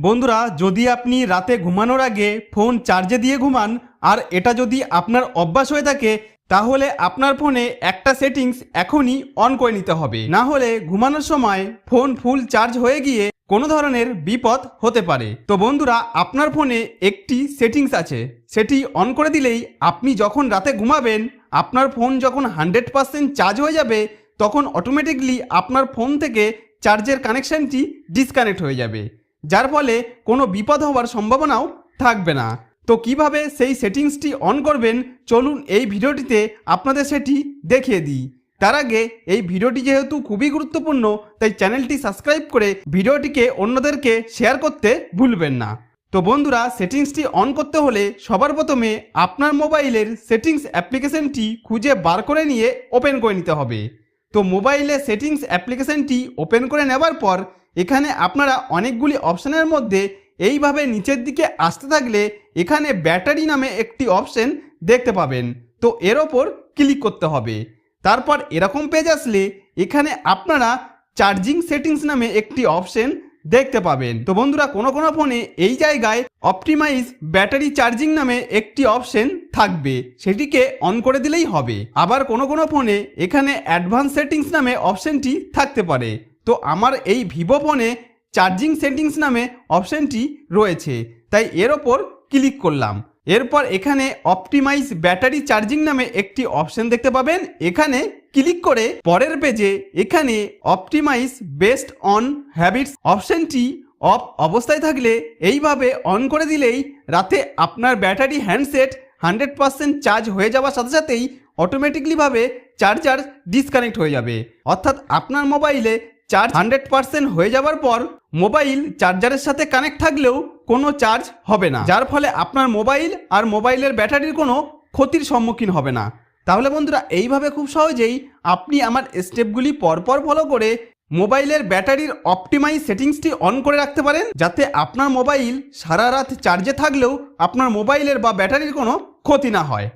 বন্ধুরা, যদি আপনি রাতে ঘুমানোর আগে ফোন চার্জে দিয়ে ঘুমান আর এটা যদি আপনার অভ্যাস হয়ে থাকে, তাহলে আপনার ফোনে একটা সেটিংস এখনই অন করে নিতে হবে। না হলে ঘুমানোর সময় ফোন ফুল চার্জ হয়ে গিয়ে কোনো ধরনের বিপদ হতে পারে। তো বন্ধুরা, আপনার ফোনে একটি সেটিংস আছে, সেটি অন করে দিলেই আপনি যখন রাতে ঘুমাবেন, আপনার ফোন যখন 100% চার্জ হয়ে যাবে, তখন অটোমেটিকলি আপনার ফোন থেকে চার্জের কানেকশনটি ডিসকানেক্ট হয়ে যাবে, যার ফলে কোনো বিপদ হওয়ার সম্ভাবনাও থাকবে না। তো কিভাবে সেই সেটিংসটি অন করবেন, চলুন এই ভিডিওটিতে আপনাদের সেটি দেখিয়ে দিই। তার আগে এই ভিডিওটি যেহেতু খুবই গুরুত্বপূর্ণ, তাই চ্যানেলটি সাবস্ক্রাইব করে ভিডিওটিকে অন্যদেরকে শেয়ার করতে ভুলবেন না। তো বন্ধুরা, সেটিংসটি অন করতে হলে সবার প্রথমে আপনার মোবাইলের সেটিংস অ্যাপ্লিকেশনটি খুঁজে বার করে নিয়ে ওপেন করে নিতে হবে। তো মোবাইলে সেটিংস অ্যাপ্লিকেশনটি ওপেন করে নেবার পর এখানে আপনারা অনেকগুলি অপশানের মধ্যে এইভাবে নিচের দিকে আসতে থাকলে এখানে ব্যাটারি নামে একটি অপশন দেখতে পাবেন। তো এর ওপর ক্লিক করতে হবে। তারপর এরকম পেজ আসলে এখানে আপনারা চার্জিং সেটিংস নামে একটি অপশন দেখতে পাবেন। তো বন্ধুরা, কোনো ফোনে এই জায়গায় অপটিমাইজ ব্যাটারি চার্জিং নামে একটি অপশন থাকবে, সেটিকে অন করে দিলেই হবে। আবার কোনো ফোনে এখানে অ্যাডভান্স সেটিংস নামে অপশনটি থাকতে পারে। তো আমার এই ভিভো ফোনে চার্জিং সেটিংস নামে অপশনটি রয়েছে, তাই এর ওপর ক্লিক করলাম। এরপর এখানে অপটিমাইজ ব্যাটারি চার্জিং নামে একটি অপশন দেখতে পাবেন, এখানে ক্লিক করে পরের পেজে এখানে অপটিমাইজ বেসড অন হ্যাবিটস অপশনটি অফ অবস্থায় থাকলে এইভাবে অন করে দিলেই রাতে আপনার ব্যাটারি হ্যান্ডসেট 100% চার্জ হয়ে যাওয়ার সাথে সাথেই অটোমেটিকলিভাবে চার্জার ডিসকানেক্ট হয়ে যাবে। অর্থাৎ আপনার মোবাইলে চার্জ 100% হয়ে যাওয়ার পর মোবাইল চার্জারের সাথে কানেক্ট থাকলেও কোনো চার্জ হবে না, যার ফলে আপনার মোবাইল আর মোবাইলের ব্যাটারির কোনো ক্ষতির সম্মুখীন হবে না। তাহলে বন্ধুরা, এইভাবে খুব সহজেই আপনি আমার স্টেপগুলি পরপর ফলো করে মোবাইলের ব্যাটারির অপটিমাইজ সেটিংসটি অন করে রাখতে পারেন, যাতে আপনার মোবাইল সারা রাত চার্জে থাকলেও আপনার মোবাইলের বা ব্যাটারির কোনো ক্ষতি না হয়।